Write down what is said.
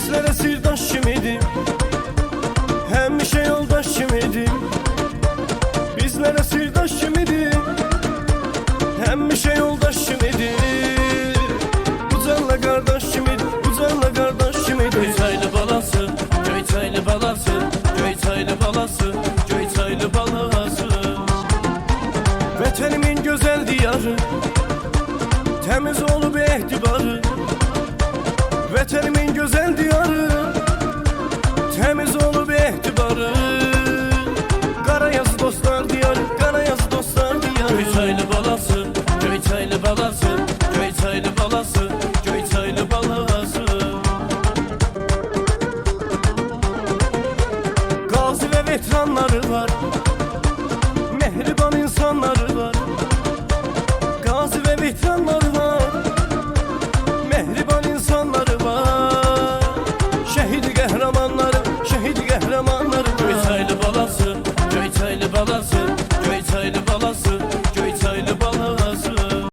Bizlere sirdaşım idi, hemşe yoldaşım idi. Bizlere sirdaşım idi, hemşe yoldaşım idi. Ucanla kardeşim idi, ucanla kardeşim idi. Göyçaylı balası, Göyçaylı balası, Göyçaylı balası, Göyçaylı balası. Vətənimin gözəl diyarı, təmiz olub ehtibarı. Vətənimin gözəl diyarı, təmiz olub ehtibarı. Qarayazı dostlar diyarı, qarayazı dostlar diyarı. Göyçaylı balası, Göyçaylı balası, Göyçaylı balası, Göyçaylı balası. Qazi və veteranları var, mehriban insanları var. Qazi və veteranları var, mehriban insanları var. Şəhidi qəhrəmanları, şəhidi qəhrəmanları var. Göyçaylı balası, Göyçaylı balası, Göyçaylı balası,